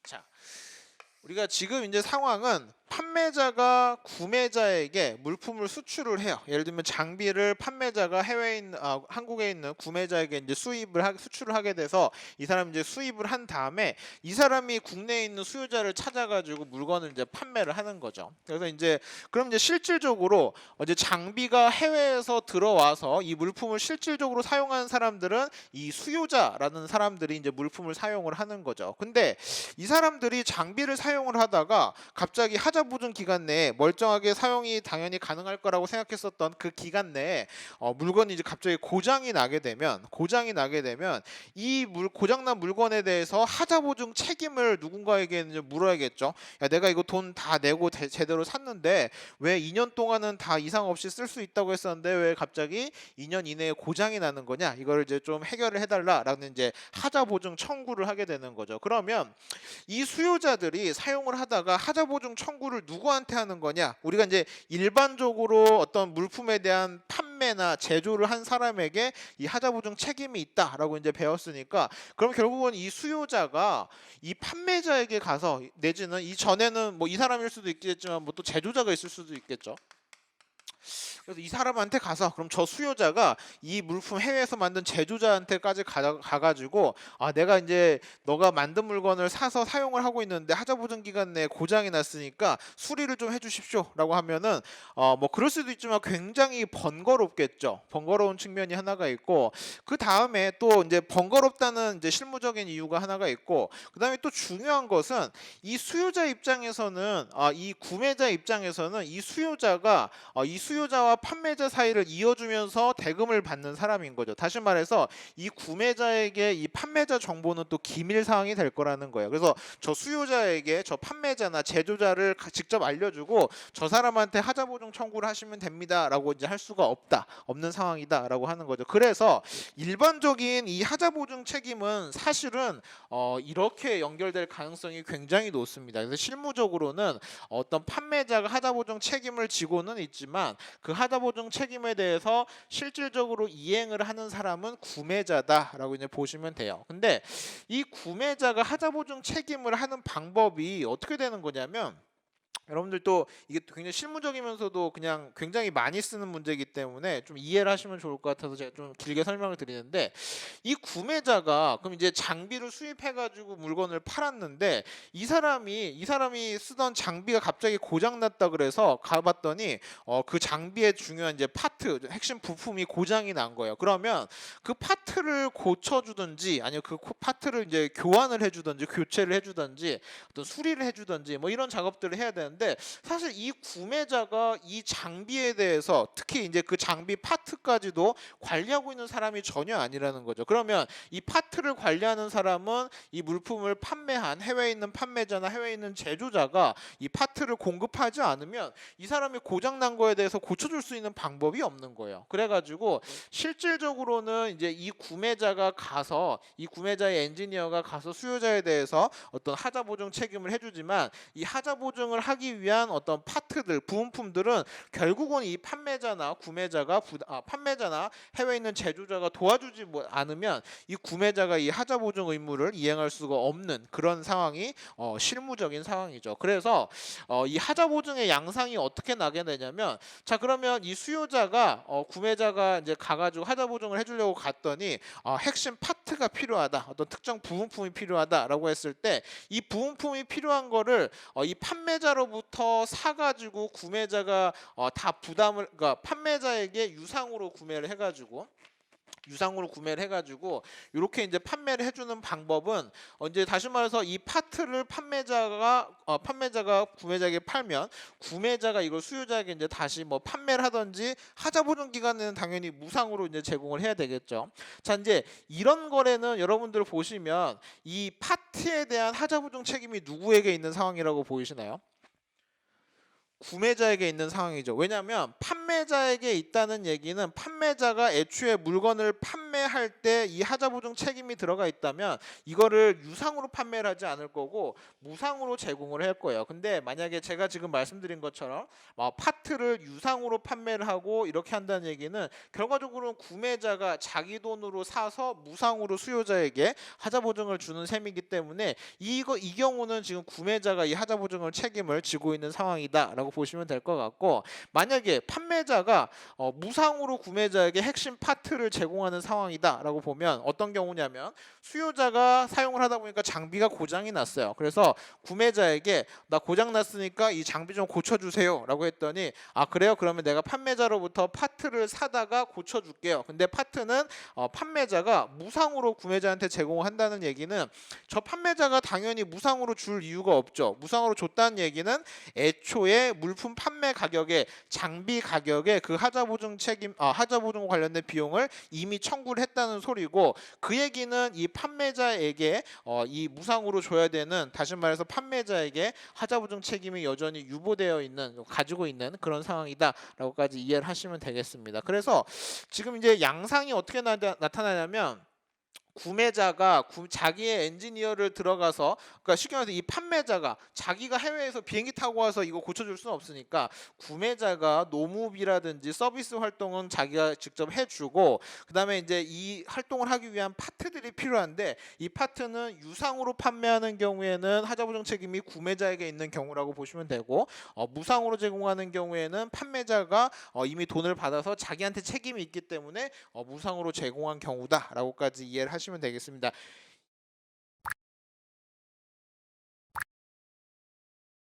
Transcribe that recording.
자, 우리가 지금 이제 상황은 판매자가 구매자에게 물품을 수출을 해요. 예를 들면 장비를 판매자가 해외에 있는 한국에 있는 구매자에게 이제 수출을 하게 돼서 이 사람이 이제 수입을 한 다음에 이 사람이 국내에 있는 수요자를 찾아가지고 물건을 이제 판매를 하는 거죠. 그래서 이제 그럼 이제 실질적으로 이제 장비가 해외에서 들어와서 이 물품을 실질적으로 사용하는 사람들은 이 수요자라는 사람들이 이제 물품을 사용을 하는 거죠. 근데 이 사람들이 장비를 사용을 하다가 갑자기 하자보증 기간 내에 멀쩡하게 사용이 당연히 가능할 거라고 생각했었던 그 기간 내에 물건이 이제 갑자기 고장이 나게 되면 이 고장난 물건에 대해서 하자보증 책임을 누군가에게 이제 물어야겠죠. 야, 내가 이거 돈 다 내고 제대로 샀는데 왜 2년 동안은 다 이상 없이 쓸 수 있다고 했었는데 왜 갑자기 2년 이내에 고장이 나는 거냐? 이걸 이제 좀 해결을 해달라라는 이제 하자보증 청구를 하게 되는 거죠. 그러면 이 수요자들이 사용을 하다가 하자보증 청구를 누구한테 하는 거냐? 우리가 이제 일반적으로 어떤 물품에 대한 판매나 제조를 한 사람에게 이 하자보증 책임이 있다라고 이제 배웠으니까 그럼 결국은 이 수요자가 이 판매자에게 가서 내지는 이 전에는 뭐 이 사람일 수도 있겠지만 뭐 또 제조자가 있을 수도 있겠죠. 그래서 이 사람한테 가서 그럼 저 수요자가 이 물품 해외에서 만든 제조자한테까지 가가지고 내가 이제 너가 만든 물건을 사서 사용을 하고 있는데 하자보증 기간 내에 고장이 났으니까 수리를 좀 해주십시오라고 하면은 뭐 그럴 수도 있지만 굉장히 번거롭겠죠. 번거로운 측면이 하나가 있고 그 다음에 또 이제 번거롭다는 이제 실무적인 이유가 하나가 있고 그 다음에 또 중요한 것은 이 수요자 입장에서는 이 구매자 입장에서는 이 수요자가 이 수요자와 판매자 사이를 이어주면서 대금을 받는 사람인 거죠. 다시 말해서 이 구매자에게 이 판매자 정보는 또 기밀 사항이 될 거라는 거예요. 그래서 저 수요자에게 저 판매자나 제조자를 직접 알려주고 저 사람한테 하자보증 청구를 하시면 됩니다라고 이제 할 수가 없는 상황이다라고 하는 거죠. 그래서 일반적인 이 하자보증 책임은 사실은 이렇게 연결될 가능성이 굉장히 높습니다. 그래서 실무적으로는 어떤 판매자가 하자보증 책임을 지고는 있지만 그 하자보증 책임에 대해서 실질적으로 이행을 하는 사람은 구매자다라고 이제 보시면 돼요. 근데 이 구매자가 하자보증 책임을 하는 방법이 어떻게 되는 거냐면 여러분들도 이게 굉장히 실무적이면서도 그냥 굉장히 많이 쓰는 문제이기 때문에 좀 이해를 하시면 좋을 것 같아서 제가 좀 길게 설명을 드리는데 이 구매자가 그럼 이제 장비를 수입해가지고 물건을 팔았는데 이 사람이 쓰던 장비가 갑자기 고장났다 그래서 가봤더니 그 장비의 중요한 이제 파트, 핵심 부품이 고장이 난 거예요. 그러면 그 파트를 고쳐주든지 아니면 그 파트를 이제 교환을 해주든지 교체를 해주든지 어떤 수리를 해주든지 뭐 이런 작업들을 해야 되는데 사실 이 구매자가 이 장비에 대해서 특히 이제 그 장비 파트까지도 관리하고 있는 사람이 전혀 아니라는 거죠. 그러면 이 파트를 관리하는 사람은 이 물품을 판매한 해외에 있는 판매자나 해외에 있는 제조자가 이 파트를 공급하지 않으면 이 사람이 고장난 거에 대해서 고쳐줄 수 있는 방법이 없는 거예요. 그래가지고 실질적으로는 이제 이 구매자의 엔지니어가 가서 수요자에 대해서 어떤 하자보증 책임을 해주지만 이 하자보증을 하기 위한 어떤 파트들, 부품들은 결국은 이 판매자나 해외에 있는 제조자가 도와주지 않으면 이 구매자가 이 하자보증 의무를 이행할 수가 없는 그런 상황이 실무적인 상황이죠. 그래서 이 하자보증의 양상이 어떻게 나게 되냐면 자 그러면 이 수요자가 구매자가 이제 가가지고 하자보증을 해주려고 갔더니 핵심 파트가 필요하다, 어떤 특정 부품이 필요하다라고 했을 때 이 부품이 필요한 거를 이 판매자로부터 사가지고 구매자가 다 그러니까 판매자에게 유상으로 구매를 해가지고 이렇게 이제 판매를 해주는 방법은 이제 다시 말해서 이 파트를 판매자가 구매자에게 팔면 구매자가 이걸 수요자에게 이제 다시 뭐 판매를 하든지 하자보증 기간에는 당연히 무상으로 이제 제공을 해야 되겠죠. 자 이제 이런 거래는 여러분들 보시면 이 파트에 대한 하자보증 책임이 누구에게 있는 상황이라고 보이시나요? 구매자에게 있는 상황이죠. 왜냐하면 판매자에게 있다는 얘기는 판매자가 애초에 물건을 판매할 때 이 하자보증 책임이 들어가 있다면 이거를 유상으로 판매를 하지 않을 거고 무상으로 제공을 할 거예요. 근데 만약에 제가 지금 말씀드린 것처럼 파트를 유상으로 판매를 하고 이렇게 한다는 얘기는 결과적으로는 구매자가 자기 돈으로 사서 무상으로 수요자에게 하자보증을 주는 셈이기 때문에 이 경우는 지금 구매자가 이 하자보증을 책임을 지고 있는 상황이다라고 보시면 될 것 같고, 만약에 판매자가 무상으로 구매자에게 핵심 파트를 제공하는 상황이다라고 보면 어떤 경우냐면 수요자가 사용을 하다 보니까 장비가 고장이 났어요. 그래서 구매자에게 나 고장 났으니까 이 장비 좀 고쳐주세요 라고 했더니 아 그래요? 그러면 내가 판매자로부터 파트를 사다가 고쳐줄게요. 근데 파트는 판매자가 무상으로 구매자한테 제공한다는 얘기는 저 판매자가 당연히 무상으로 줄 이유가 없죠. 무상으로 줬다는 얘기는 애초에 물품 판매 가격에 장비 가격에 그 하자보증 관련된 비용을 이미 청구를 했다는 소리고, 그 얘기는 이 판매자에게 이 무상으로 줘야 되는, 다시 말해서 판매자에게 하자보증 책임이 여전히 유보되어 있는, 가지고 있는 그런 상황이다라고까지 이해를 하시면 되겠습니다. 그래서 지금 이제 양상이 어떻게 나타나냐면 구매자가 자기의 엔지니어를 들어가서, 그러니까 쉽게 말해서 이 판매자가 자기가 해외에서 비행기 타고 와서 이거 고쳐줄 수는 없으니까 구매자가 노무비라든지 서비스 활동은 자기가 직접 해주고, 그 다음에 이제 이 활동을 하기 위한 파트들이 필요한데 이 파트는 유상으로 판매하는 경우에는 하자보증 책임이 구매자에게 있는 경우라고 보시면 되고, 무상으로 제공하는 경우에는 판매자가 이미 돈을 받아서 자기한테 책임이 있기 때문에 무상으로 제공한 경우다라고까지 이해를 하시면 되겠습니다.